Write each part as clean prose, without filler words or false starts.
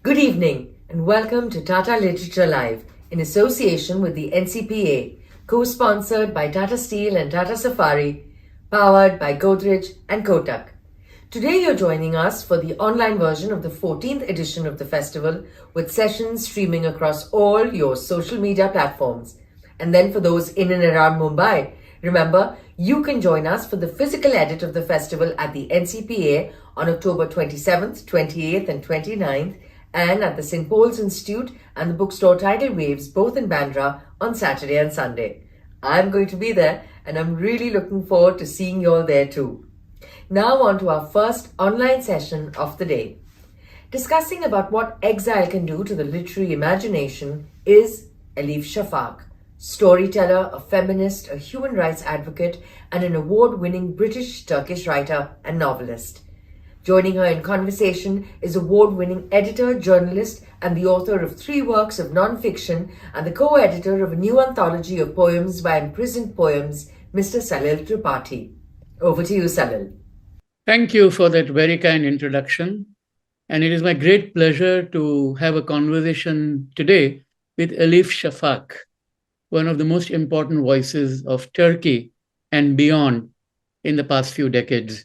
Good evening and welcome to Tata Literature Live in association with the NCPA, co-sponsored by Tata Steel and Tata Safari, powered by Godrej and Kotak. Today you're joining us for the online version of the 14th edition of the festival with sessions streaming across all your social media platforms. And then for those in and around Mumbai, remember, you can join us for the physical edit of the festival at the NCPA on October 27th, 28th and 29th, and at the St. Paul's Institute and the bookstore Tidal Waves, both in Bandra, on Saturday and Sunday. I'm going to be there, and I'm really looking forward to seeing you all there too. Now on to our first online session of the day. Discussing about what exile can do to the literary imagination is Elif Shafak, storyteller, a feminist, a human rights advocate, and an award-winning British-Turkish writer and novelist. Joining her in conversation is award-winning editor, journalist, and the author of 3 works of non-fiction and the co-editor of a new anthology of poems by imprisoned poems, Mr. Salil Tripathi. Over to you, Salil. Thank you for that very kind introduction. And it is my great pleasure to have a conversation today with Elif Shafak, one of the most important voices of Turkey and beyond in the past few decades.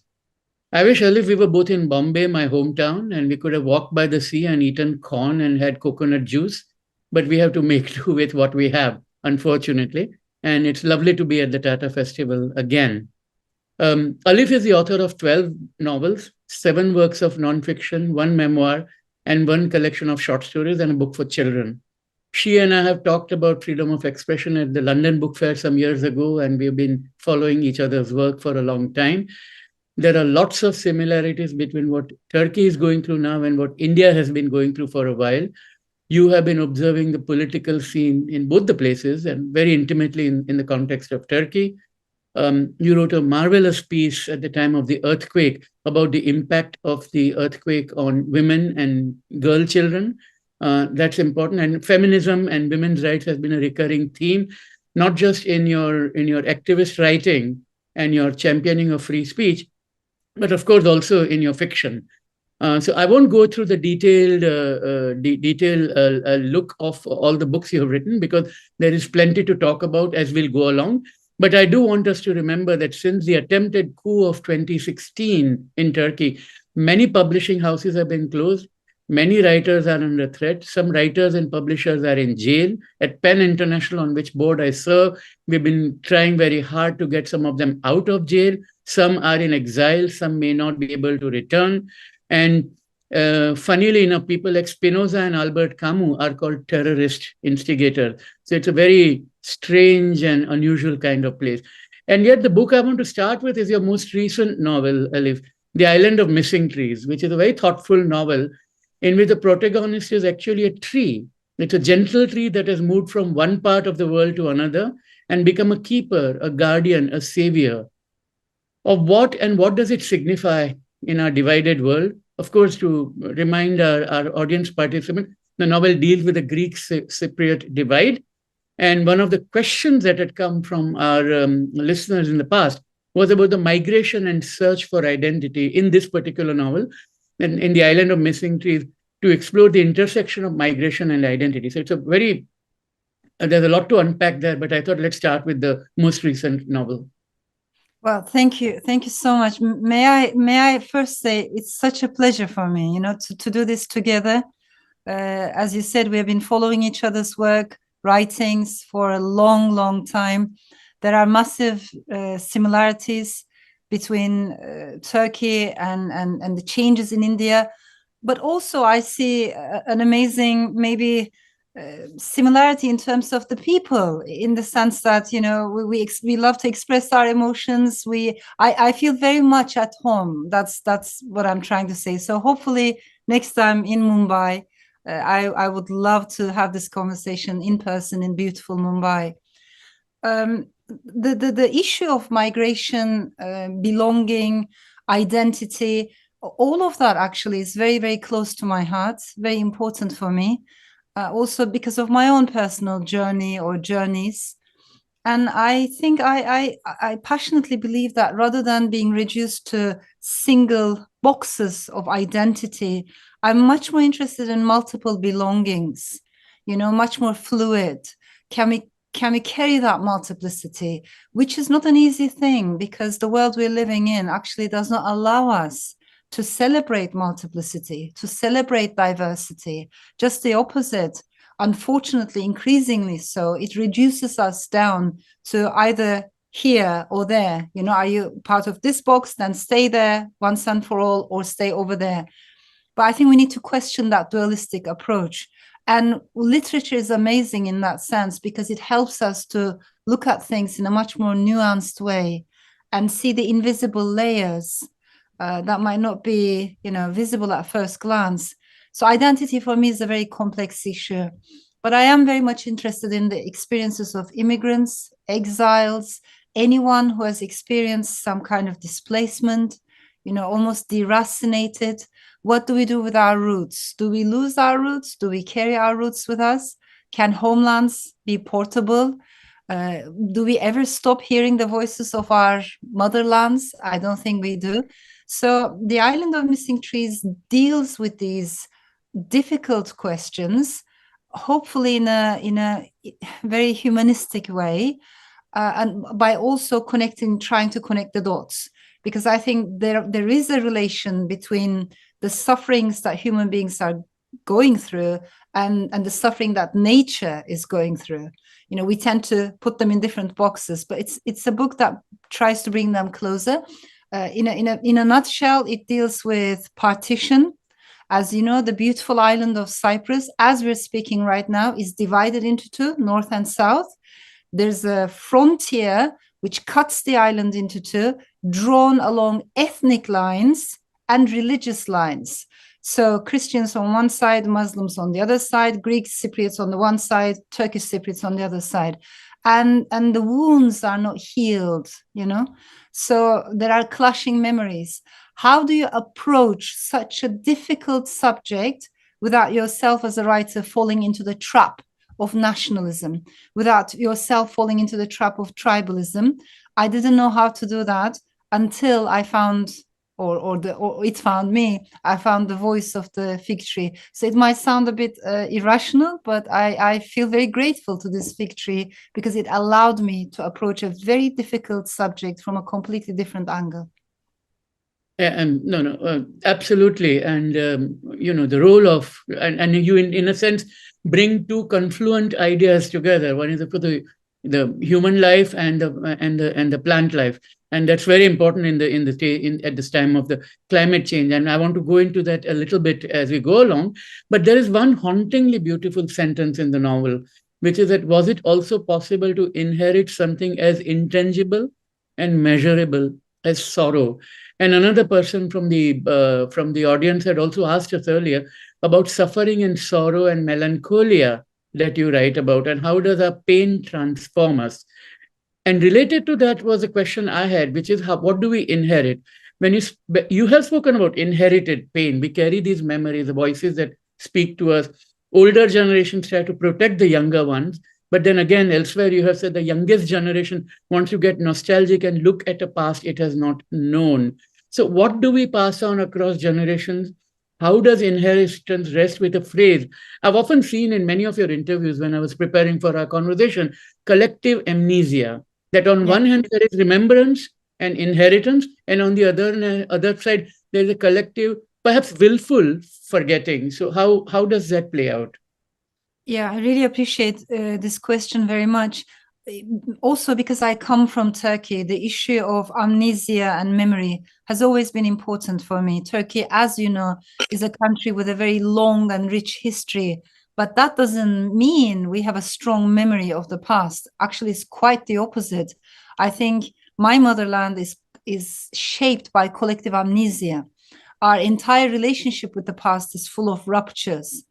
I wish, Elif, we were both in Bombay, my hometown, and we could have walked by the sea and eaten corn and had coconut juice, but we have to make do with what we have, unfortunately. And it's lovely to be at the Tata Festival again. Elif is the author of 12 novels, 7 works of nonfiction, 1 memoir, and 1 collection of short stories and a book for children. She and I have talked about freedom of expression at the London Book Fair some years ago, and we've been following each other's work for a long time. There are lots of similarities between what Turkey is going through now and what India has been going through for a while. You have been observing the political scene in both the places and very intimately in the context of Turkey. You wrote a marvelous piece at the time of the earthquake about the impact of the earthquake on women and girl children. That's important. And feminism and women's rights has been a recurring theme, not just in your activist writing and your championing of free speech, but of course also in your fiction. So I won't go through the detailed look of all the books you have written because there is plenty to talk about as we'll go along. But I do want us to remember that since the attempted coup of 2016 in Turkey, many publishing houses have been closed. Many writers are under threat. Some writers and publishers are in jail. At Penn International, on which board I serve, we've been trying very hard to get some of them out of jail. Some are in exile. Some may not be able to return. And funnily enough, people like Spinoza and Albert Camus are called terrorist instigators. So it's a very strange and unusual kind of place. And yet the book I want to start with is your most recent novel, Elif, The Island of Missing Trees, which is a very thoughtful novel in which the protagonist is actually a tree. It's a gentle tree that has moved from one part of the world to another and become a keeper, a guardian, a savior of what and what does it signify in our divided world. Of course, to remind our audience participants, the novel deals with the Greek-Cypriot divide. And one of the questions that had come from our listeners in the past was about the migration and search for identity in this particular novel, in The Island of Missing Trees, to explore the intersection of migration and identity. So it's a very, there's a lot to unpack there, but I thought let's start with the most recent novel. Well, thank you so much. May I first say it's such a pleasure for me, to do this together. As you said, we have been following each other's work, writings for a long time. There are massive similarities between Turkey and the changes in India, but also I see an amazing maybe similarity in terms of the people, in the sense that we love to express our emotions. I feel very much at home. That's what I'm trying to say. So hopefully next time in Mumbai, I would love to have this conversation in person in beautiful Mumbai. The issue of migration, belonging, identity, all of that actually is very close to my heart, very important for me. Also because of my own personal journey or journeys. And I think I passionately believe that rather than being reduced to single boxes of identity, I'm much more interested in multiple belongings, much more fluid. Can we carry that multiplicity, which is not an easy thing because the world we're living in actually does not allow us to celebrate multiplicity, to celebrate diversity, just the opposite. Unfortunately, increasingly so, it reduces us down to either here or there. Are you part of this box? Then stay there once and for all, or stay over there. But I think we need to question that dualistic approach. And literature is amazing in that sense because it helps us to look at things in a much more nuanced way and see the invisible layers that might not be, visible at first glance. So identity for me is a very complex issue. But I am very much interested in the experiences of immigrants, exiles, anyone who has experienced some kind of displacement, almost deracinated. What do we do with our roots? Do we lose our roots? Do we carry our roots with us? Can homelands be portable? Do we ever stop hearing the voices of our motherlands? I don't think we do. So the Island of Missing Trees deals with these difficult questions, hopefully in a very humanistic way, and by also trying to connect the dots, because I think there is a relation between the sufferings that human beings are going through and the suffering that nature is going through. We tend to put them in different boxes, but it's a book that tries to bring them closer. In a nutshell, it deals with partition. As you know, the beautiful island of Cyprus, as we're speaking right now, is divided into two, north and south. There's a frontier which cuts the island into two, drawn along ethnic lines and religious lines. So Christians on one side, Muslims on the other side, Greek Cypriots on the one side, Turkish Cypriots on the other side. And the wounds are not healed, So there are clashing memories. How do you approach such a difficult subject without yourself as a writer falling into the trap of nationalism, without yourself falling into the trap of tribalism? I didn't know how to do that until I found, or it found me. I found the voice of the fig tree. So it might sound a bit irrational, but I feel very grateful to this fig tree because it allowed me to approach a very difficult subject from a completely different angle. And no, absolutely. And, the role of, and you, in a sense, bring two confluent ideas together. One is the human life and the plant life. And that's very important at this time of the climate change. And I want to go into that a little bit as we go along. But there is one hauntingly beautiful sentence in the novel, which is that, was it also possible to inherit something as intangible and measurable as sorrow? And another person from the audience had also asked us earlier about suffering and sorrow and melancholia that you write about, and how does our pain transform us? And related to that was a question I had, which is, what do we inherit? When you have spoken about inherited pain, we carry these memories, the voices that speak to us. Older generations try to protect the younger ones. But then again, elsewhere, you have said the youngest generation wants to get nostalgic and look at a past it has not known. So what do we pass on across generations? How does inheritance rest with a phrase? I've often seen in many of your interviews when I was preparing for our conversation, collective amnesia, that on one hand, there is remembrance and inheritance, and on the other side, there's a collective, perhaps willful forgetting. So how does that play out? Yeah, I really appreciate this question very much. Also, because I come from Turkey, the issue of amnesia and memory has always been important for me. Turkey, as you know, is a country with a very long and rich history, but that doesn't mean we have a strong memory of the past. Actually, it's quite the opposite. I think my motherland is shaped by collective amnesia. Our entire relationship with the past is full of ruptures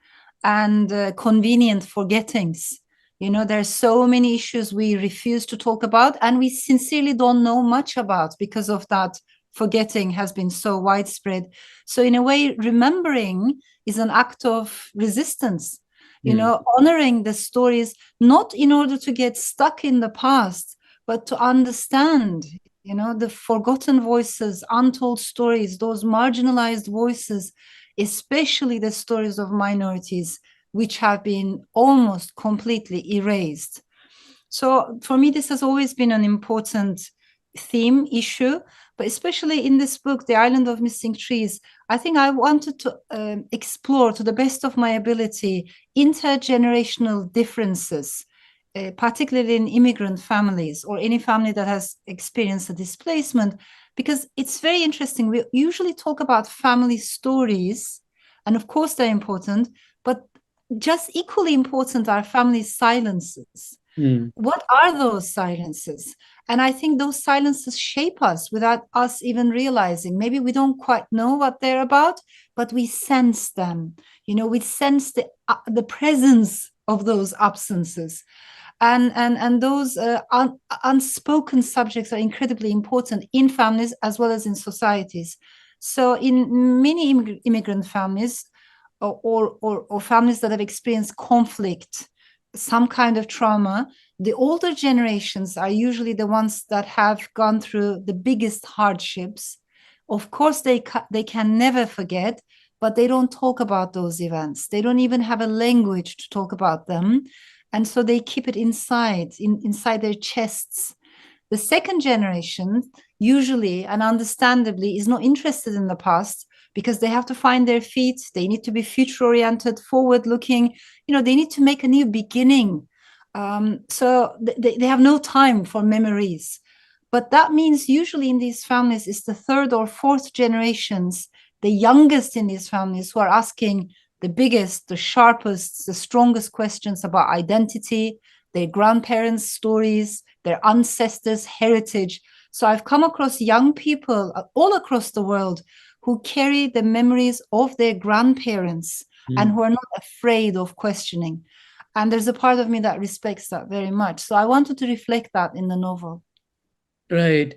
and convenient forgettings. There are so many issues we refuse to talk about, and we sincerely don't know much about because of that forgetting has been so widespread. So in a way, remembering is an act of resistance. honoring the stories, not in order to get stuck in the past, but to understand, the forgotten voices, untold stories, those marginalized voices, especially the stories of minorities, which have been almost completely erased. So for me, this has always been an important theme issue, but especially in this book, The Island of Missing Trees, I think I wanted to explore to the best of my ability intergenerational differences, particularly in immigrant families or any family that has experienced a displacement, because it's very interesting. We usually talk about family stories, and of course they're important, but just equally important are family silences. What are those silences? And I think those silences shape us without us even realizing. Maybe we don't quite know what they're about, but we sense them. We sense the presence of those absences. And those unspoken subjects are incredibly important in families as well as in societies. So in many immigrant families or families that have experienced conflict, some kind of trauma, the older generations are usually the ones that have gone through the biggest hardships. Of course, they can never forget, but they don't talk about those events. They don't even have a language to talk about them. And so they keep it inside their chests. The second generation, usually and understandably, is not interested in the past because they have to find their feet. They need to be future-oriented, forward-looking. They need to make a new beginning. So they have no time for memories. But that means usually in these families, it's the third or fourth generations, the youngest in these families, who are asking the biggest, the sharpest, the strongest questions about identity, their grandparents' stories, their ancestors' heritage. So I've come across young people all across the world who carry the memories of their grandparents and who are not afraid of questioning. And there's a part of me that respects that very much. So I wanted to reflect that in the novel. Right.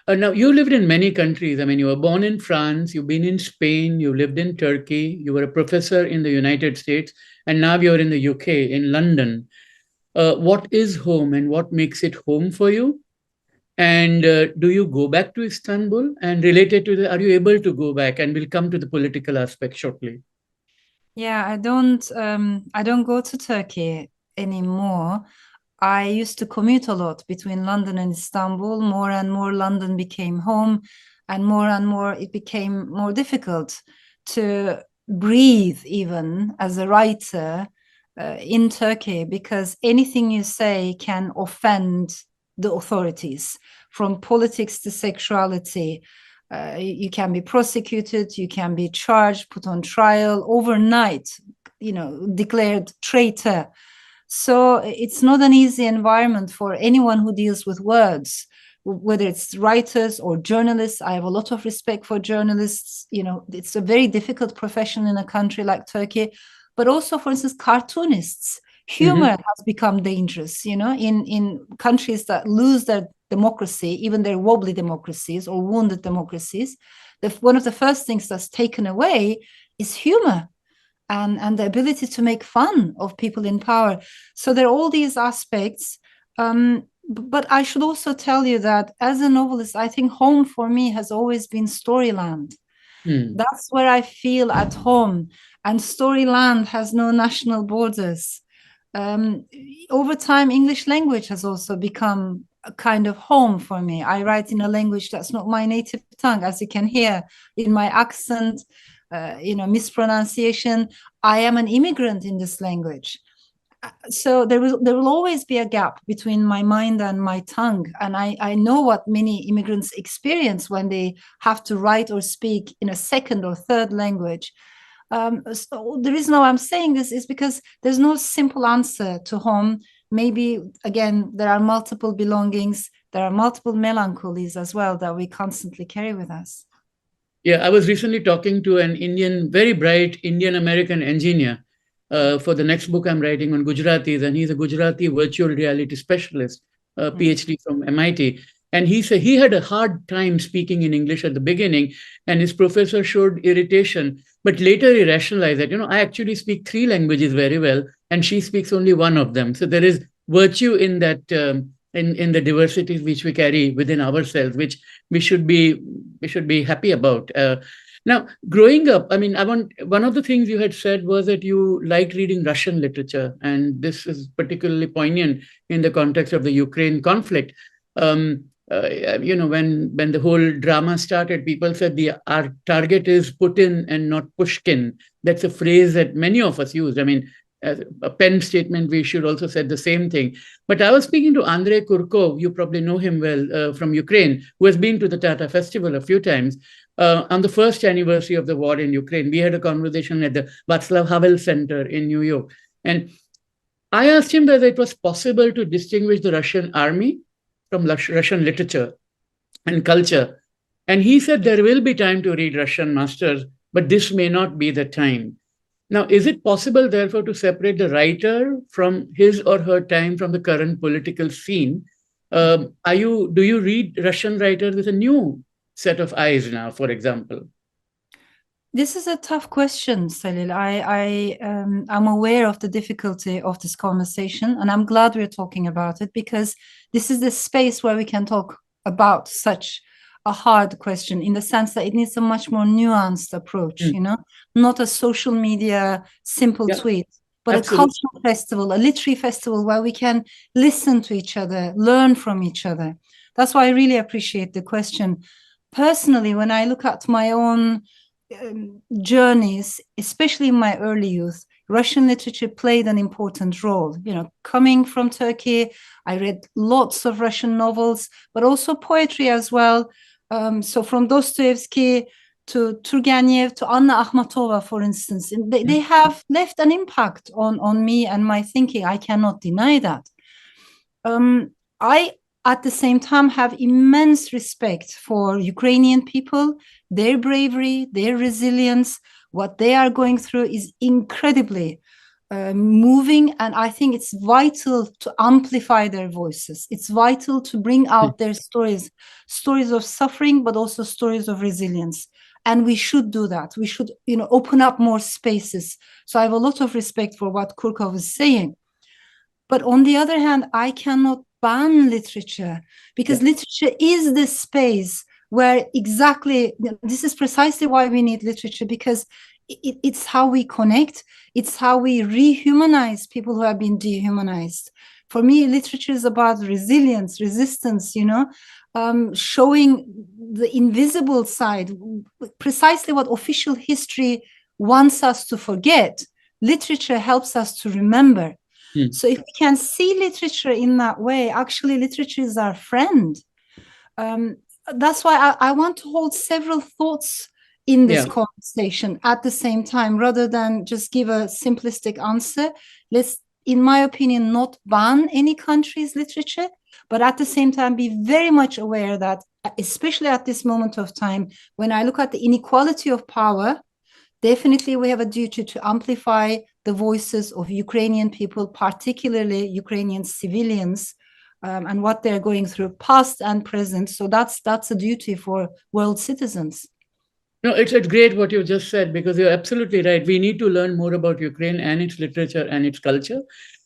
Now, you lived in many countries. I mean, you were born in France, you've been in Spain, you lived in Turkey, you were a professor in the United States, and now you're in the UK, in London. What is home and what makes it home for you? And do you go back to Istanbul? And related to are you able to go back? And we'll come to the political aspect shortly. Yeah, I don't go to Turkey anymore. I used to commute a lot between London and Istanbul. More and more London became home, and more it became more difficult to breathe even as a writer in Turkey, because anything you say can offend the authorities, from politics to sexuality. You can be prosecuted, you can be charged, put on trial overnight, declared traitor. So it's not an easy environment for anyone who deals with words, whether it's writers or journalists. I have a lot of respect for journalists. It's a very difficult profession in a country like Turkey, but also, for instance, cartoonists. Humor has become dangerous, in countries that lose their democracy, even their wobbly democracies or wounded democracies. One of the first things that's taken away is humor and the ability to make fun of people in power. So there are all these aspects. But I should also tell you that as a novelist, I think home for me has always been Storyland. That's where I feel at home. And Storyland has no national borders. Over time, English language has also become a kind of home for me. I write in a language that's not my native tongue, as you can hear in my accent, mispronunciation. I am an immigrant in this language. So there will always be a gap between my mind and my tongue. And I know what many immigrants experience when they have to write or speak in a second or third language. So the reason why I'm saying this is because there's no simple answer to home. Maybe, again, there are multiple belongings, there are multiple melancholies as well that we constantly carry with us. Yeah, I was recently talking to an very bright Indian American engineer for the next book I'm writing on Gujaratis, and he's a Gujarati virtual reality specialist, PhD from MIT. And he said he had a hard time speaking in English at the beginning, and his professor showed irritation. But later he rationalized that, I actually speak three languages very well, and she speaks only one of them. So there is virtue in that, in the diversities which we carry within ourselves, which we should be happy about. Now, growing up, one of the things you had said was that you liked reading Russian literature, and this is particularly poignant in the context of the Ukraine conflict. Um, when the whole drama started, people said our target is Putin and not Pushkin. That's a phrase that many of us use. As a pen statement, we should also say the same thing. But I was speaking to Andrei Kurkov, you probably know him well, from Ukraine, who has been to the Tata Festival a few times. On the first anniversary of the war in Ukraine, we had a conversation at the Václav Havel Center in New York. And I asked him whether it was possible to distinguish the Russian army from Russian literature and culture. And he said there will be time to read Russian masters, but this may not be the time. Now, is it possible, therefore, to separate the writer from his or her time from the current political scene? Do you read Russian writers with a new set of eyes now, for example? This is a tough question, Salil. I'm aware of the difficulty of this conversation, and I'm glad we're talking about it, because this is the space where we can talk about such a hard question, in the sense that it needs a much more nuanced approach, not a social media simple tweet, but absolutely. A cultural festival, a literary festival where we can listen to each other, learn from each other. That's why I really appreciate the question. Personally, when I look at my own journeys, especially in my early youth, Russian literature played an important role. Coming from Turkey, I read lots of Russian novels, but also poetry as well. So from Dostoevsky to Turgenev to Anna Akhmatova, for instance, they have left an impact on me and my thinking. I cannot deny that. I, at the same time, have immense respect for Ukrainian people, their bravery, their resilience. What they are going through is incredibly moving, and I think it's vital to amplify their voices. It's vital to bring out their stories of suffering, but also stories of resilience. And we should do that. We should, open up more spaces. So I have a lot of respect for what Kurkov is saying. But on the other hand, I cannot ban literature, because literature is the space where this is precisely why we need literature, because it's how we connect. It's how we rehumanize people who have been dehumanized. For me, literature is about resilience, resistance, showing the invisible side, precisely what official history wants us to forget. Literature helps us to remember. So if we can see literature in that way, actually literature is our friend. That's why I want to hold several thoughts in this conversation at the same time, rather than just give a simplistic answer. Let's, in my opinion, not ban any country's literature, but at the same time be very much aware that, especially at this moment of time, when I look at the inequality of power, definitely we have a duty to amplify the voices of Ukrainian people, particularly Ukrainian civilians, and what they're going through, past and present. So that's a duty for world citizens. No, it's great what you just said, because you're absolutely right. We need to learn more about Ukraine and its literature and its culture.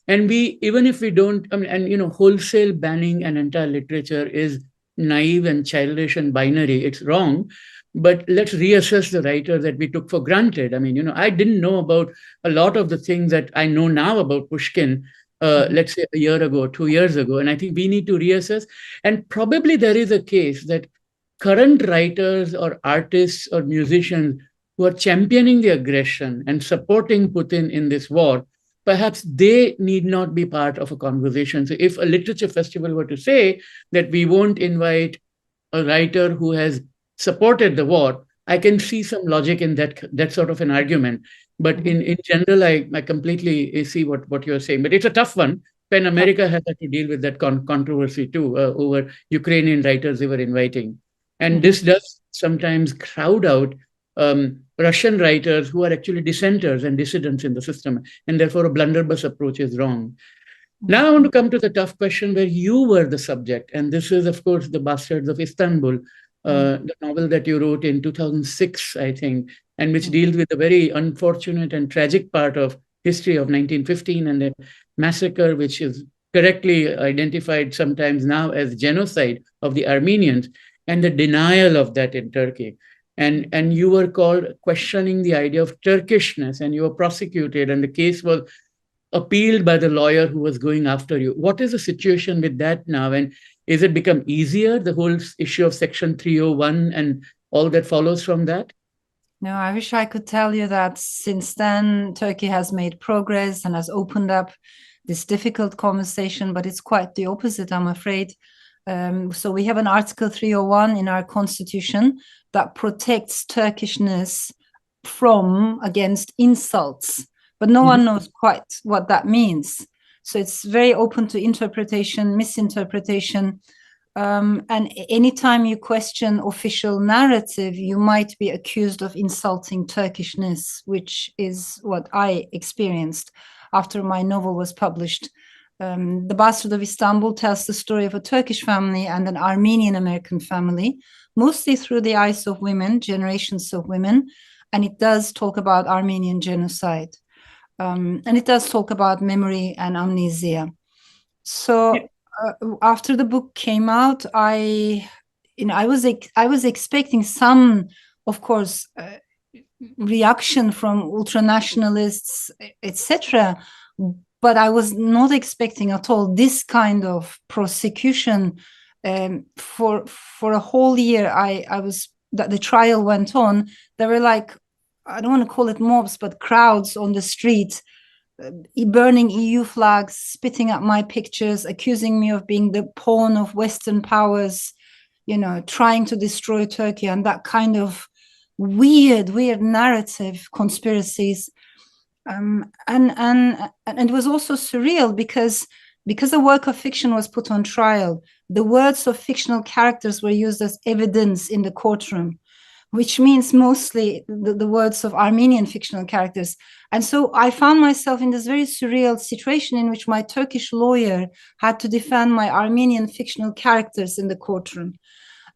And even if we don't, wholesale banning an entire literature is naive and childish and binary. It's wrong. But let's reassess the writer that we took for granted. I didn't know about a lot of the things that I know now about Pushkin, let's say a year ago, 2 years ago. And I think we need to reassess. And probably there is a case that current writers or artists or musicians who are championing the aggression and supporting Putin in this war, perhaps they need not be part of a conversation. So if a literature festival were to say that we won't invite a writer who has supported the war, I can see some logic in that sort of an argument. But in general, I completely see what you're saying. But it's a tough one. PEN America has had to deal with that controversy too, over Ukrainian writers they were inviting. And this does sometimes crowd out Russian writers who are actually dissenters and dissidents in the system. And therefore, a blunderbuss approach is wrong. Now I want to come to the tough question where you were the subject. And this is, of course, The Bastards of Istanbul, the novel that you wrote in 2006, I think, and which deals with a very unfortunate and tragic part of history of 1915 and the massacre, which is correctly identified sometimes now as genocide of the Armenians, and the denial of that in Turkey. And you were called questioning the idea of Turkishness, and you were prosecuted, and the case was appealed by the lawyer who was going after you. What is the situation with that now? And is it become easier, the whole issue of Section 301 and all that follows from that? No, I wish I could tell you that since then, Turkey has made progress and has opened up this difficult conversation, but it's quite the opposite, I'm afraid. So we have an Article 301 in our constitution that protects Turkishness against insults, but no one knows quite what that means. So it's very open to interpretation, misinterpretation. And anytime you question official narrative, you might be accused of insulting Turkishness, which is what I experienced after my novel was published. The Bastard of Istanbul tells the story of a Turkish family and an Armenian American family, mostly through the eyes of women, generations of women. And it does talk about Armenian genocide. And it does talk about memory and amnesia. So after the book came out, I was expecting some, of course, reaction from ultranationalists, etc. But I was not expecting at all this kind of prosecution. For a whole year, the trial went on. There were like, I don't want to call it mobs, but crowds on the street, burning EU flags, spitting at my pictures, accusing me of being the pawn of Western powers, trying to destroy Turkey, and that kind of weird narrative conspiracies. And it was also surreal because the work of fiction was put on trial. The words of fictional characters were used as evidence in the courtroom, which means mostly the words of Armenian fictional characters. And so I found myself in this very surreal situation in which my Turkish lawyer had to defend my Armenian fictional characters in the courtroom.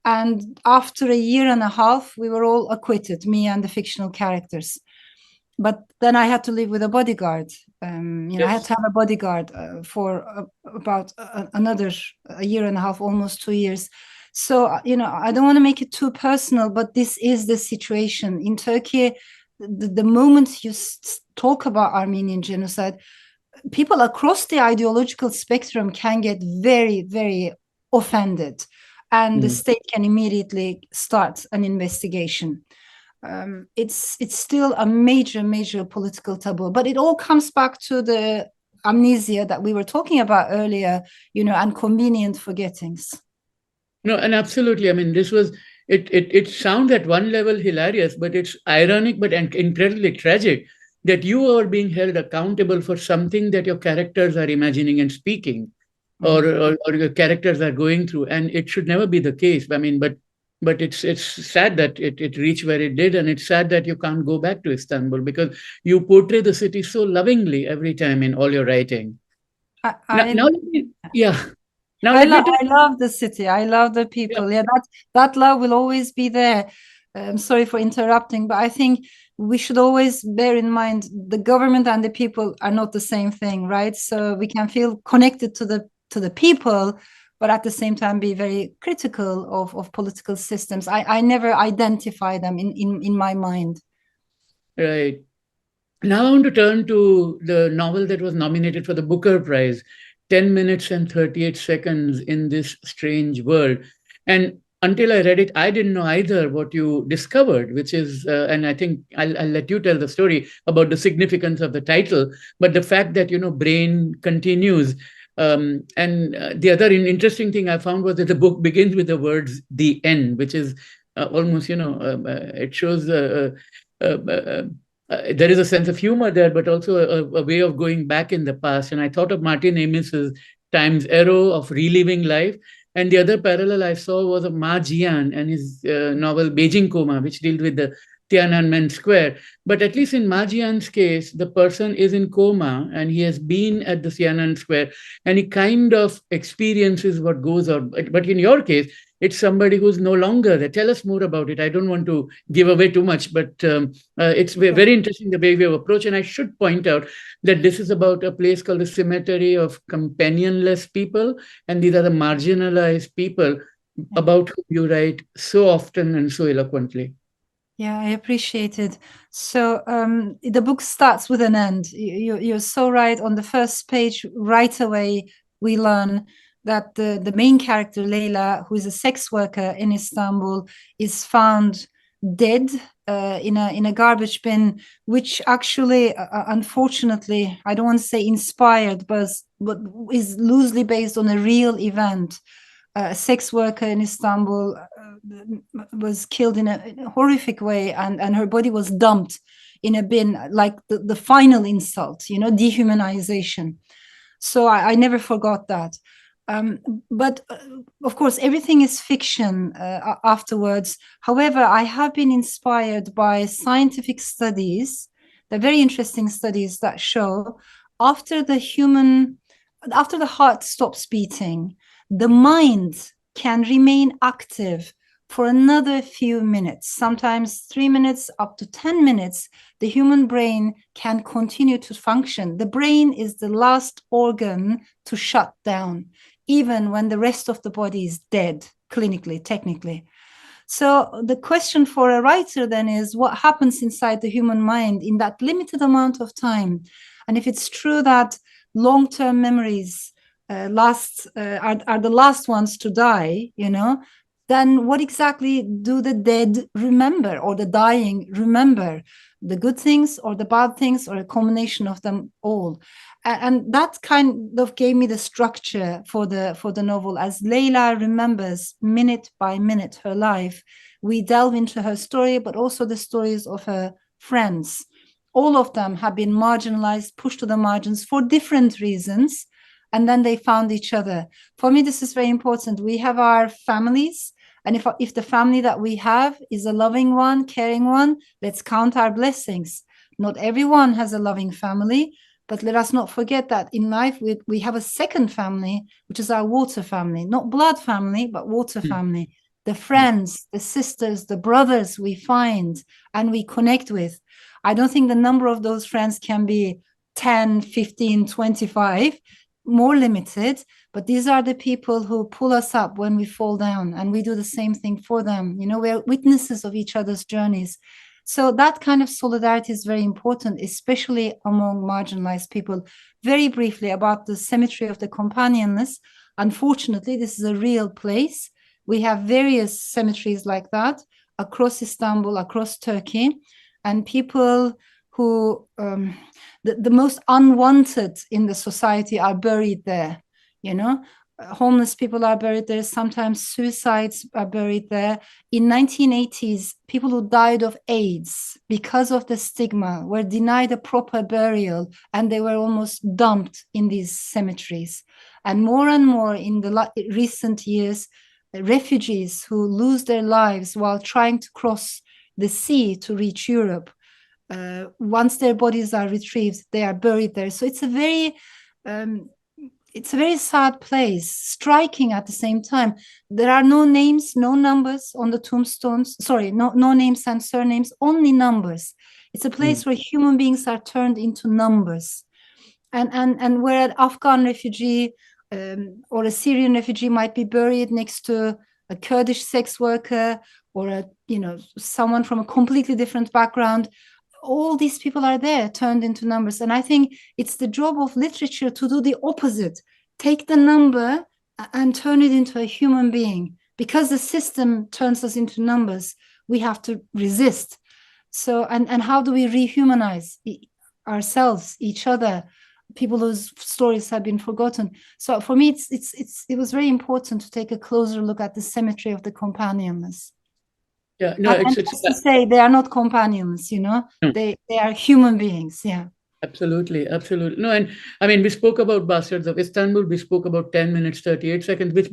And after a year and a half, we were all acquitted, me and the fictional characters. But then I had to live with a bodyguard. I had to have a bodyguard for about another year and a half, almost 2 years. So, I don't want to make it too personal, but this is the situation in Turkey. The moment you talk about Armenian genocide, people across the ideological spectrum can get very, very offended, and the state can immediately start an investigation. It's still a major political taboo, but it all comes back to the amnesia that we were talking about earlier, and convenient forgettings. No, and absolutely. I mean, it sounds at one level hilarious, but it's ironic, but incredibly tragic that you are being held accountable for something that your characters are imagining and speaking, or your characters are going through, and it should never be the case. I mean, but it's sad that it reached where it did, and it's sad that you can't go back to Istanbul because you portray the city so lovingly every time in all your writing. I love the city. I love the people. Yeah, that love will always be there. I'm sorry for interrupting, but I think we should always bear in mind the government and the people are not the same thing, right? So we can feel connected to the people, but at the same time be very critical of political systems. I never identify them in my mind. Right. Now I want to turn to the novel that was nominated for the Booker Prize, 10 minutes and 38 seconds in this strange world. And until I read it, I didn't know either what you discovered, which is, and I think I'll let you tell the story about the significance of the title, but the fact that, brain continues. And the other interesting thing I found was that the book begins with the words, the end, which is almost, it shows there is a sense of humor there, but also a way of going back in the past. And I thought of Martin Amis's Time's Arrow of reliving life. And the other parallel I saw was of Ma Jian and his novel Beijing Coma, which deals with the Tiananmen Square. But at least in Majian's case, the person is in coma and he has been at the Tiananmen Square and he kind of experiences what goes on. But in your case, it's somebody who's no longer there. Tell us more about it. I don't want to give away too much, but it's very interesting the way we have approached. And I should point out that this is about a place called the Cemetery of Companionless People. And these are the marginalized people about whom you write so often and so eloquently. Yeah, I appreciate it. So the book starts with an end. You're so right. On the first page, right away, we learn that the main character, Leila, who is a sex worker in Istanbul, is found dead in a garbage bin, which actually, unfortunately, I don't want to say inspired, but is loosely based on a real event. A sex worker in Istanbul was killed in a horrific way, and her body was dumped in a bin, like the final insult, dehumanization. So I never forgot that. But of course, everything is fiction afterwards. However, I have been inspired by scientific studies, the very interesting studies that show after the heart stops beating, the mind can remain active for another few minutes, sometimes 3 minutes up to 10 minutes. The human brain can continue to function. The brain is the last organ to shut down, even when the rest of the body is dead, clinically, technically. So the question for a writer then is, what happens inside the human mind in that limited amount of time? And if it's true that long-term memories are the last ones to die, then what exactly do the dead remember, or the dying remember? The good things or the bad things, or a combination of them all? And that kind of gave me the structure for the novel. As Leila remembers minute by minute her life, we delve into her story, but also the stories of her friends. All of them have been marginalized, pushed to the margins for different reasons, and then they found each other. For me, this is very important. We have our families, and if the family that we have is a loving one, caring one, let's count our blessings. Not everyone has a loving family, but let us not forget that in life we have a second family, which is our water family, not blood family, but water family. The friends, the sisters, the brothers we find and we connect with. I don't think the number of those friends can be 10, 15, 25, more limited, but these are the people who pull us up when we fall down, and we do the same thing for them. We're witnesses of each other's journeys. So that kind of solidarity is very important, especially among marginalized people. Very briefly about the Cemetery of the Companionless. Unfortunately, this is a real place. We have various cemeteries like that across Istanbul, across Turkey, and people who the most unwanted in the society are buried there. Homeless people are buried there. Sometimes suicides are buried there. In 1980s, people who died of AIDS because of the stigma were denied a proper burial, and they were almost dumped in these cemeteries. And more in the recent years, refugees who lose their lives while trying to cross the sea to reach Europe, once their bodies are retrieved, they are buried there. So it's a very sad place, striking at the same time. There are no names, no numbers on the tombstones. Sorry, no names and surnames, only numbers. It's a place where human beings are turned into numbers. And where an Afghan refugee or a Syrian refugee might be buried next to a Kurdish sex worker or someone from a completely different background, all these people are there, turned into numbers. And I think it's the job of literature to do the opposite. Take the number and turn it into a human being. Because the system turns us into numbers, we have to resist. So, and how do we rehumanize ourselves, each other, people whose stories have been forgotten? So for me, it was very important to take a closer look at the Cemetery of the Companionless. Yeah, no, and just to say, they are not companions, they are human beings. Yeah, absolutely. No, and I mean, we spoke about Bastards of Istanbul. We spoke about 10 minutes, 38 seconds, which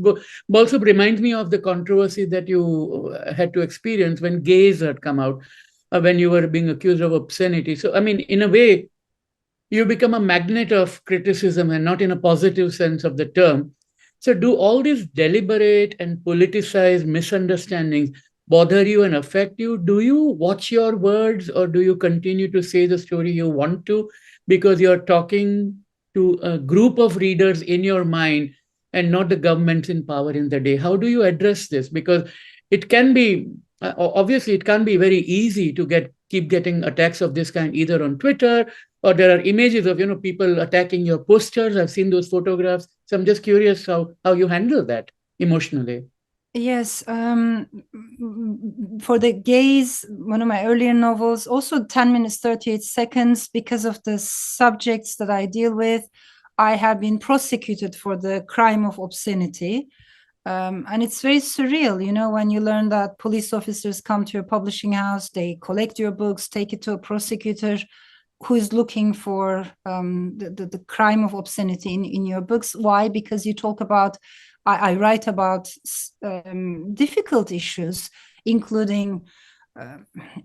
also reminds me of the controversy that you had to experience when Gaze had come out. when you were being accused of obscenity. So, I mean, in a way, you become a magnet of criticism and not in a positive sense of the term. So, do all these deliberate and politicized misunderstandings bother you and affect you? Do you watch your words, or do you continue to say the story you want to because you're talking to a group of readers in your mind and not the governments in power in the day? How do you address this? Because it can be obviously it can be very easy to keep getting attacks of this kind either on Twitter, or there are images of people attacking your posters. I've seen those photographs. So I'm just curious how you handle that emotionally. Yes, for the gaze, one of my earlier novels, also 10 minutes, 38 seconds, because of the subjects that I deal with, I have been prosecuted for the crime of obscenity. And it's very surreal, when you learn that police officers come to your publishing house, they collect your books, take it to a prosecutor who is looking for the crime of obscenity in your books. Why? Because you talk about, I write about difficult issues, including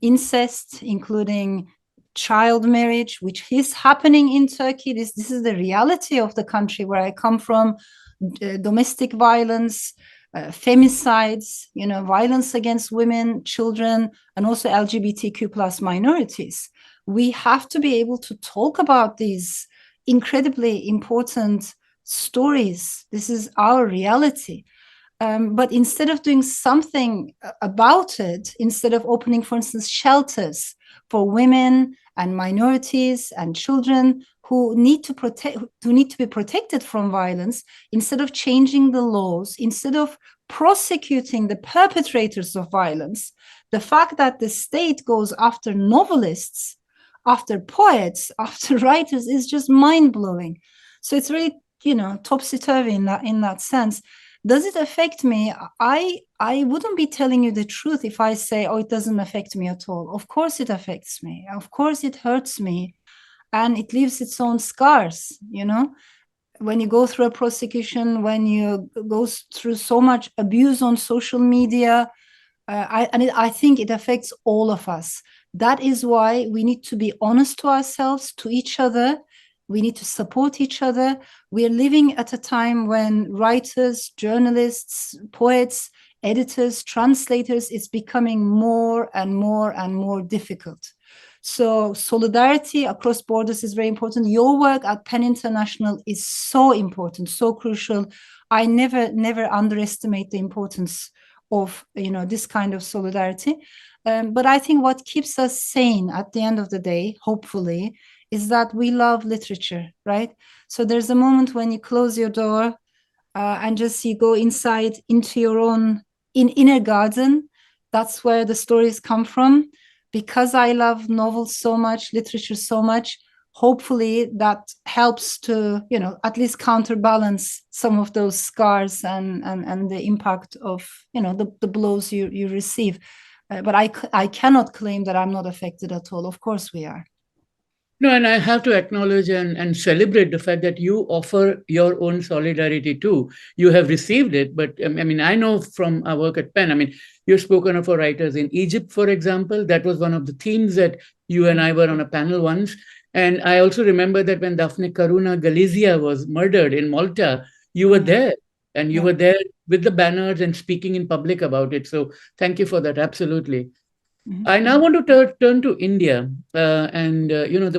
incest, including child marriage, which is happening in Turkey. This is the reality of the country where I come from. Domestic violence, femicides, violence against women, children, and also LGBTQ plus minorities. We have to be able to talk about these incredibly important stories. This is our reality. But instead of doing something about it, instead of opening, for instance, shelters for women and minorities and children who need to be protected from violence, instead of changing the laws, instead of prosecuting the perpetrators of violence, the fact that the state goes after novelists, after poets, after writers is just mind-blowing. So it's really, topsy-turvy in that sense. Does it affect me? I wouldn't be telling you the truth if I say, oh, it doesn't affect me at all. Of course it affects me. Of course it hurts me. And it leaves its own scars, When you go through a prosecution, when you go through so much abuse on social media, I think it affects all of us. That is why we need to be honest to ourselves, to each other. We need to support each other. We are living at a time when writers, journalists, poets, editors, translators, it's becoming more and more and more difficult. So solidarity across borders is very important. Your work at PEN International is so important, so crucial. I never underestimate the importance of this kind of solidarity. But I think what keeps us sane at the end of the day, hopefully, is that we love literature, right? So there's a moment when you close your door and just you go inside into your own inner garden. That's where the stories come from. Because I love novels so much, literature so much, hopefully that helps to, at least counterbalance some of those scars and the impact of, the blows you receive. But I cannot claim that I'm not affected at all. Of course we are. No, and I have to acknowledge and celebrate the fact that you offer your own solidarity too. You have received it, but I mean, I know from our work at PEN, I mean, you've spoken of our writers in Egypt, for example. That was one of the themes that you and I were on a panel once. And I also remember that when Daphne Caruana Galizia was murdered in Malta, you were there, and you were there with the banners and speaking in public about it. So thank you for that. Absolutely. I now want to turn to India, and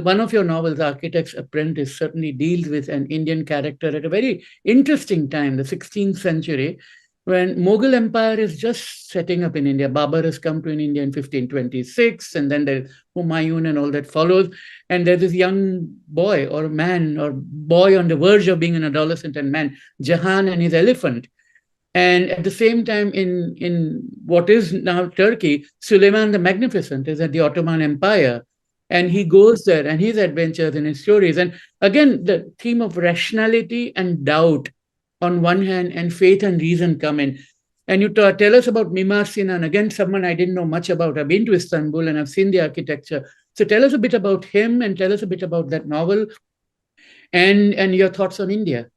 one of your novels, Architect's Apprentice, certainly deals with an Indian character at a very interesting time, the 16th century, when Mughal Empire is just setting up in India. Babur has come to India in 1526, and then there's Humayun and all that follows, and there's this young boy or man or boy on the verge of being an adolescent and man, Jahan and his elephant. And at the same time, in what is now Turkey, Suleiman the Magnificent is at the Ottoman Empire. And he goes there and his adventures and his stories. And again, the theme of rationality and doubt on one hand, and faith and reason come in. And you tell us about Mimar Sinan, again, someone I didn't know much about. I've been to Istanbul and I've seen the architecture. So tell us a bit about him and tell us a bit about that novel and your thoughts on India.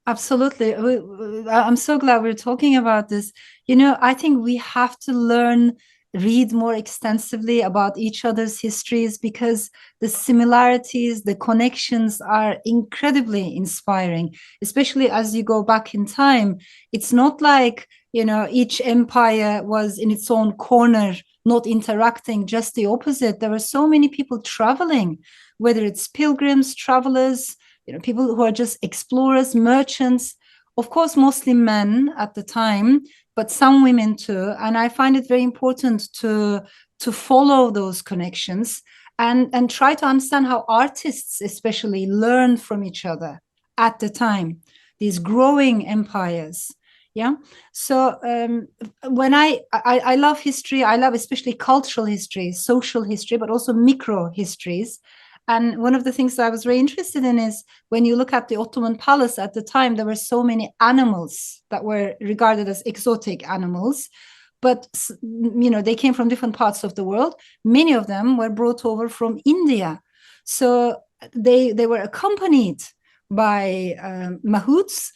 Absolutely. I'm so glad we're talking about this. I think we have to learn read more extensively about each other's histories, because the similarities, the connections are incredibly inspiring, especially as you go back in time. It's not like, each empire was in its own corner, not interacting, just the opposite. There were so many people traveling, whether it's pilgrims, travelers, people who are just explorers, merchants, of course, mostly men at the time, but some women too. And I find it very important to follow those connections and try to understand how artists especially learn from each other at the time, these growing empires. Yeah. So when I love history, I love especially cultural history, social history, but also micro histories. And one of the things that I was very interested in is when you look at the Ottoman palace at the time, there were so many animals that were regarded as exotic animals, but they came from different parts of the world. Many of them were brought over from India, so they were accompanied by mahouts.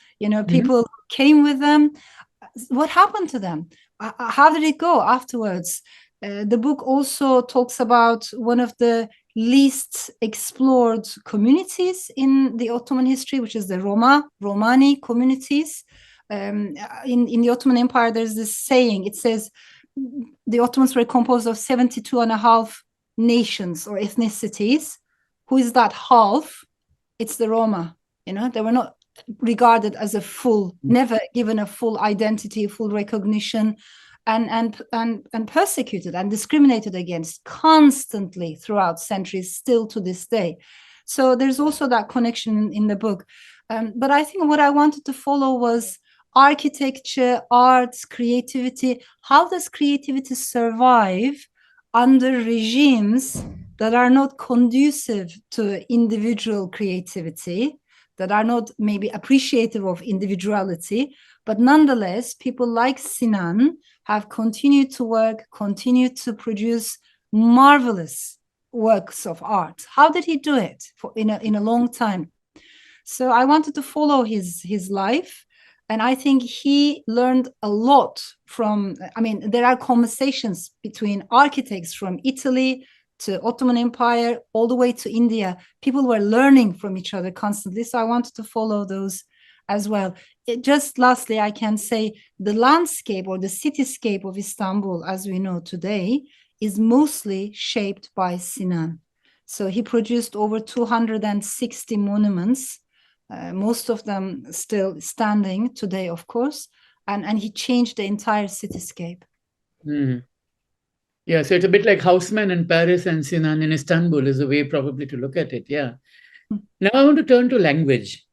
People who came with them. What happened to them? How did it go afterwards? The book also talks about one of the least explored communities in the Ottoman history, which is the Romani communities. In the Ottoman Empire, there's this saying, it says the Ottomans were composed of 72 and a half nations or ethnicities. Who is that half? It's the Roma. They were not regarded as a full, never given a full identity, full recognition, and persecuted and discriminated against constantly throughout centuries, still to this day. So there's also that connection in the book. But I think what I wanted to follow was architecture, arts, creativity. How does creativity survive under regimes that are not conducive to individual creativity, that are not maybe appreciative of individuality, but nonetheless, people like Sinan have continued to work, continued to produce marvelous works of art. How did he do it in a long time? So I wanted to follow his life. And I think he learned a lot from, there are conversations between architects from Italy to Ottoman Empire, all the way to India. People were learning from each other constantly. So I wanted to follow those as well. Just lastly, I can say the landscape or the cityscape of Istanbul, as we know today, is mostly shaped by Sinan. So he produced over 260 monuments, most of them still standing today, of course, and he changed the entire cityscape. Yeah, so it's a bit like Haussmann in Paris and Sinan in Istanbul is a way probably to look at it. Yeah. Now I want to turn to language.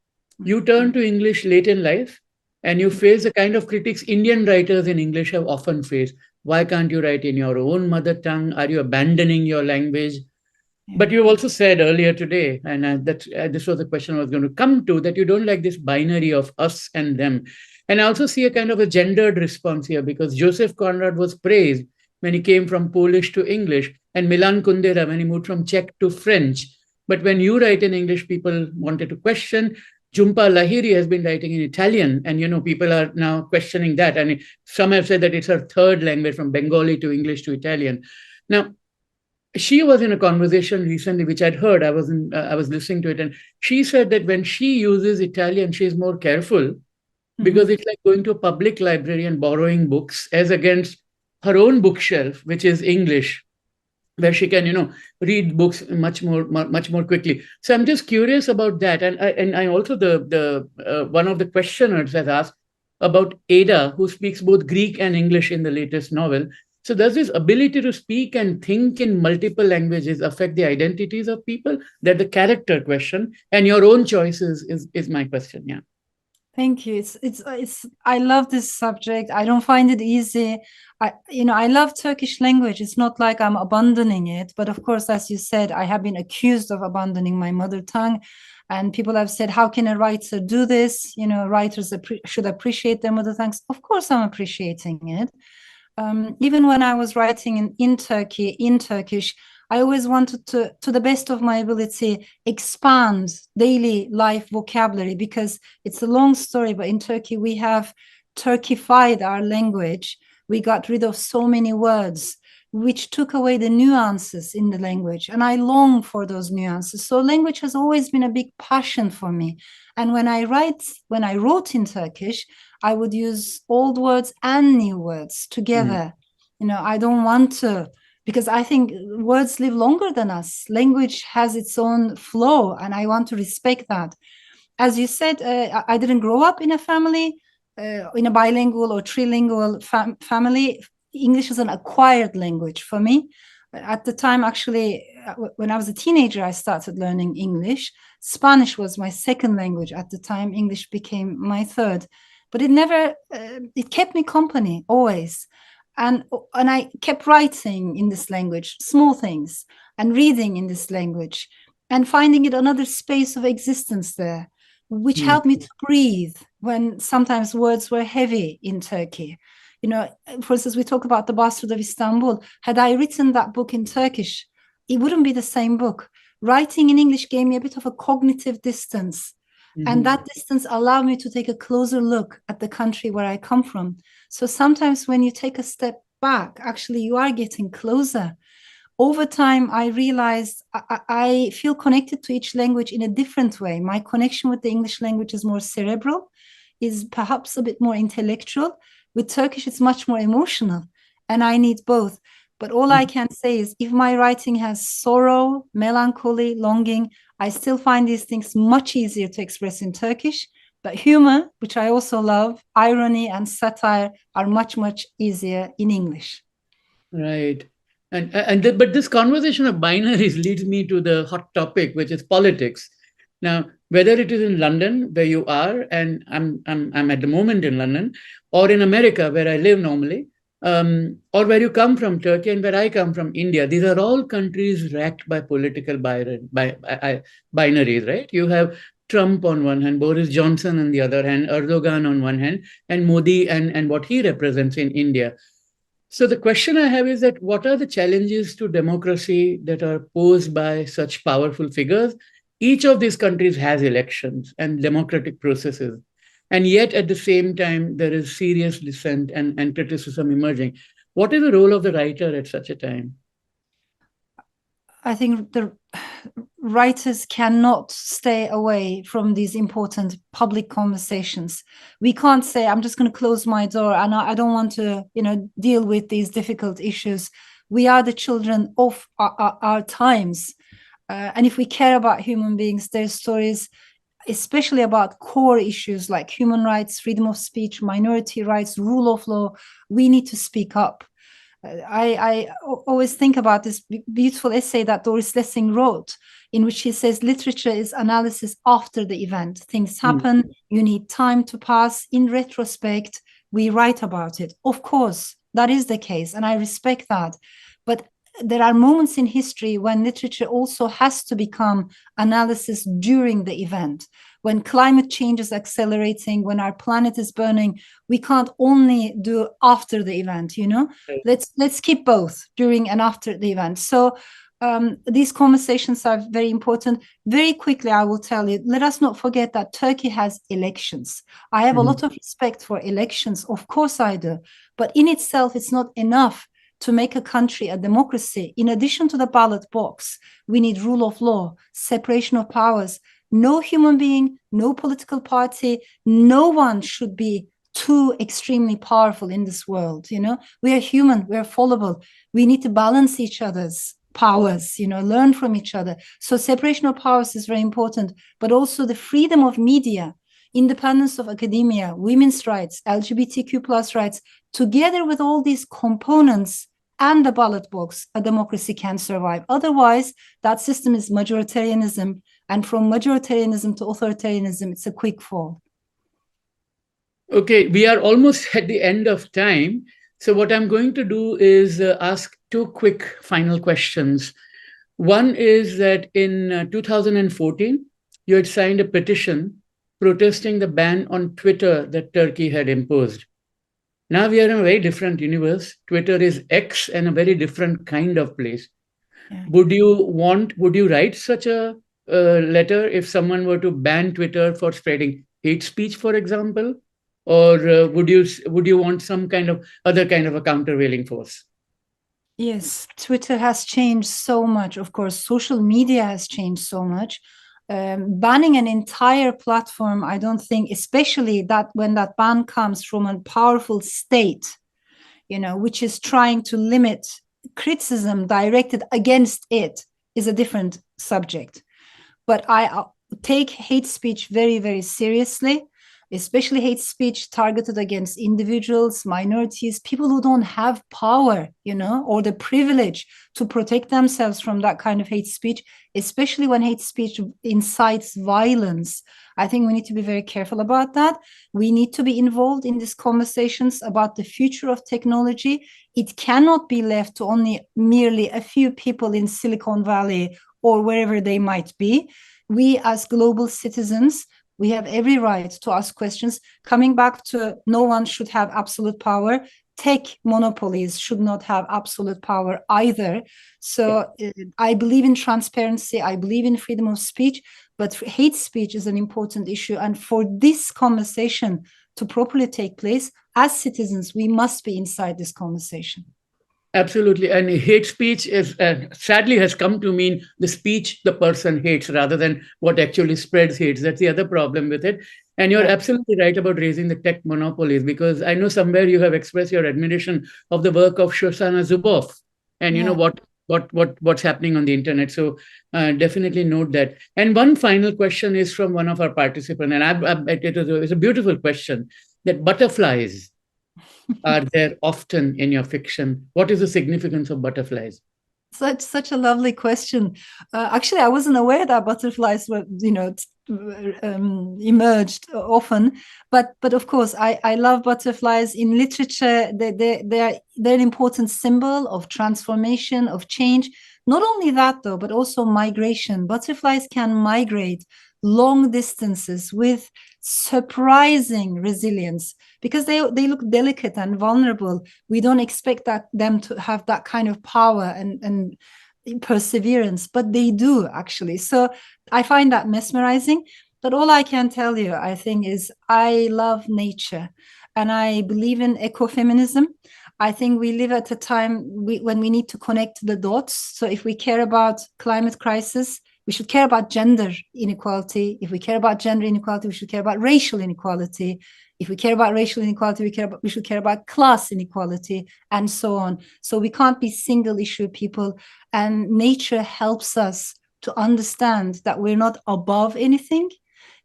You turn to English late in life and you face the kind of critics Indian writers in English have often faced. Why can't you write in your own mother tongue? Are you abandoning your language? But you also said earlier today, and this was the question I was going to come to, that you don't like this binary of us and them. And I also see a kind of a gendered response here, because Joseph Conrad was praised when he came from Polish to English, and Milan Kundera when he moved from Czech to French. But when you write in English, people wanted to question. Jhumpa Lahiri has been writing in Italian, and people are now questioning that. And some have said that it's her third language, from Bengali to English to Italian. Now, she was in a conversation recently, which I'd heard. I was listening to it, and she said that when she uses Italian, she's more careful because it's like going to a public library and borrowing books, as against her own bookshelf, which is English, where she can, read books much more quickly. So I'm just curious about that. And I also, the one of the questioners has asked about Ada, who speaks both Greek and English in the latest novel. So does this ability to speak and think in multiple languages affect the identities of people? That's the character question, and your own choices is my question. Yeah. Thank you. It's I love this subject. I don't find it easy. I love Turkish language. It's not like I'm abandoning it, but of course, as you said, I have been accused of abandoning my mother tongue, and people have said, how can a writer do this? Writers should appreciate their mother tongues. Of course, I'm appreciating it. Even when I was writing in Turkey, in Turkish, I always wanted to the best of my ability, expand daily life vocabulary, because it's a long story, but in Turkey, we have Turkified our language. We got rid of so many words. which took away the nuances in the language. And I long for those nuances. So language has always been a big passion for me. And when I wrote in Turkish, I would use old words and new words together. I don't want to, because I think words live longer than us. Language has its own flow, and I want to respect that. As you said, I didn't grow up in a family, in a bilingual or trilingual family. English is an acquired language for me. At the time, actually, when I was a teenager, I started learning English. Spanish was my second language at the time. English became my third. But it kept me company always. And I kept writing in this language, small things, and reading in this language, and finding it another space of existence there, which helped me to breathe when sometimes words were heavy in Turkey. For instance, we talk about The Bastard of Istanbul. Had I written that book in Turkish, it wouldn't be the same book. Writing in English gave me a bit of a cognitive distance. And that distance allowed me to take a closer look at the country where I come from. So sometimes when you take a step back, actually you are getting closer. Over time, I realized I feel connected to each language in a different way. My connection with the English language is more cerebral, is perhaps a bit more intellectual. With Turkish, it's much more emotional, and I need both. But all I can say is if my writing has sorrow, melancholy, longing, I still find these things much easier to express in Turkish. But humor, which I also love, irony and satire are much, much easier in English. Right. But this conversation of binaries leads me to the hot topic, which is politics. Now, whether it is in London, where you are, and I'm at the moment in London, or in America, where I live normally, or where you come from, Turkey, and where I come from, India, these are all countries racked by political binaries, right? You have Trump on one hand, Boris Johnson on the other hand, Erdogan on one hand, and Modi and what he represents in India. So the question I have is that what are the challenges to democracy that are posed by such powerful figures? Each of these countries has elections and democratic processes. And yet at the same time, there is serious dissent and criticism emerging. What is the role of the writer at such a time? I think the writers cannot stay away from these important public conversations. We can't say, I'm just going to close my door and I don't want to, deal with these difficult issues. We are the children of our times. And if we care about human beings, their stories, especially about core issues like human rights, freedom of speech, minority rights, rule of law, we need to speak up. I always think about this beautiful essay that Doris Lessing wrote, in which she says literature is analysis after the event. Things happen, you need time to pass. In retrospect, we write about it. Of course, that is the case, and I respect that. But there are moments in history when literature also has to become analysis during the event. When climate change is accelerating, when our planet is burning, we can't only do after the event, Let's keep both during and after the event. So these conversations are very important. Very quickly, I will tell you, let us not forget that Turkey has elections. I have a lot of respect for elections. Of course I do. But in itself, it's not enough to make a country a democracy. In addition to the ballot box, we need rule of law, separation of powers. No human being, no political party, no one should be too extremely powerful in this world. We are human, we are fallible. We need to balance each other's powers, learn from each other. So separation of powers is very important, but also the freedom of media, independence of academia, women's rights, LGBTQ plus rights, together with all these components and the ballot box, a democracy can survive. Otherwise, that system is majoritarianism. And from majoritarianism to authoritarianism, it's a quick fall. Okay, we are almost at the end of time. So what I'm going to do is ask two quick final questions. One is that in 2014, you had signed a petition protesting the ban on Twitter that Turkey had imposed. Now we are in a very different universe. Twitter is X and a very different kind of place. Yeah. Would you write such a letter if someone were to ban Twitter for spreading hate speech, for example? Or would you want some kind of other kind of a countervailing force? Yes, Twitter has changed so much. Of course, social media has changed so much. Banning an entire platform, I don't think, especially that when that ban comes from a powerful state, which is trying to limit criticism directed against it, is a different subject. But I take hate speech very, very seriously, especially hate speech targeted against individuals, minorities, people who don't have power, or the privilege to protect themselves from that kind of hate speech, especially when hate speech incites violence. I think we need to be very careful about that. We need to be involved in these conversations about the future of technology. It cannot be left to only merely a few people in Silicon Valley or wherever they might be. We as global citizens, we have every right to ask questions. Coming back to no one should have absolute power. Tech monopolies should not have absolute power either. So I believe in transparency. I believe in freedom of speech, but hate speech is an important issue. And for this conversation to properly take place, as citizens, we must be inside this conversation. Absolutely. And hate speech is sadly has come to mean the speech the person hates rather than what actually spreads hate. That's the other problem with it. And you're absolutely right about raising the tech monopolies, because I know somewhere you have expressed your admiration of the work of Shoshana Zuboff and you know what's happening on the internet. So definitely note that. And one final question is from one of our participants, and it's a beautiful question, that butterflies are there often in your fiction? What is the significance of butterflies? Such a lovely question. Actually, I wasn't aware that butterflies were, emerged often. But of course, I love butterflies in literature. They're an important symbol of transformation, of change. Not only that, though, but also migration. Butterflies can migrate long distances with surprising resilience because they look delicate and vulnerable. We don't expect them to have that kind of power and perseverance, but they do actually. So I find that mesmerizing. But all I can tell you, I think, is I love nature and I believe in ecofeminism. I think we live at a time when we need to connect the dots. So if we care about climate crisis, we should care about gender inequality. If we care about gender inequality, we should care about racial inequality. If we care about racial inequality, we should care about class inequality, and so on. So we can't be single issue people. And nature helps us to understand that we're not above anything.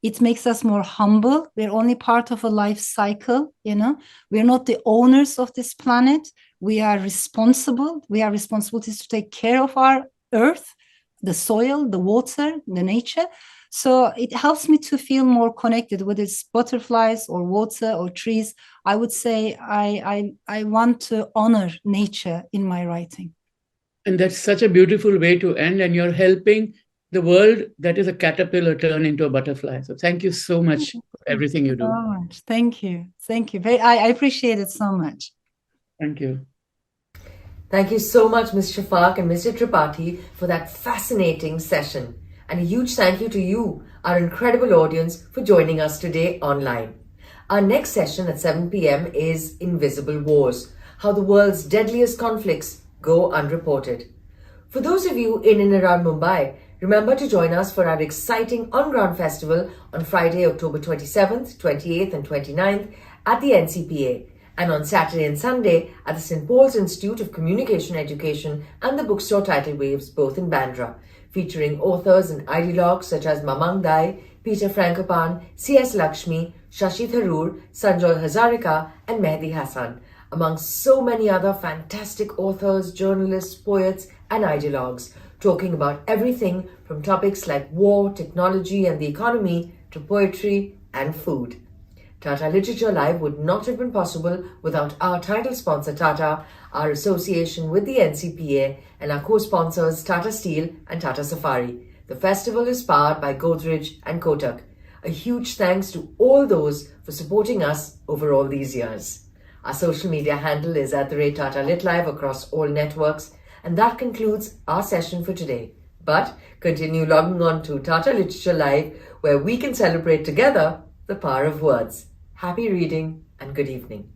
It makes us more humble. We're only part of a life cycle, We're not the owners of this planet. We are responsible. We have responsibilities to take care of our earth, the soil, the water, the nature. So it helps me to feel more connected, whether it's butterflies or water or trees. I would say I want to honor nature in my writing. And that's such a beautiful way to end. And you're helping the world that is a caterpillar turn into a butterfly. So thank you so much for everything you do. So much. Thank you. I appreciate it so much. Thank you. Thank you so much, Ms. Shafak and Mr. Tripathi, for that fascinating session. And a huge thank you to you, our incredible audience, for joining us today online. Our next session at 7 p.m. is Invisible Wars, how the world's deadliest conflicts go unreported. For those of you in and around Mumbai, remember to join us for our exciting on-ground festival on Friday, October 27th, 28th and 29th at the NCPA, and on Saturday and Sunday at the St. Paul's Institute of Communication Education and the bookstore Tidal Waves, both in Bandra, featuring authors and ideologues such as Mamang Dai, Peter Frankopan, C.S. Lakshmi, Shashi Tharoor, Sanjoy Hazarika and Mehdi Hassan, among so many other fantastic authors, journalists, poets and ideologues, talking about everything from topics like war, technology and the economy to poetry and food. Tata Literature Live would not have been possible without our title sponsor Tata, our association with the NCPA and our co-sponsors Tata Steel and Tata Safari. The festival is powered by Godrej and Kotak. A huge thanks to all those for supporting us over all these years. Our social media handle is @Tata Lit Live across all networks. And that concludes our session for today. But continue logging on to Tata Literature Live, where we can celebrate together the power of words. Happy reading and good evening.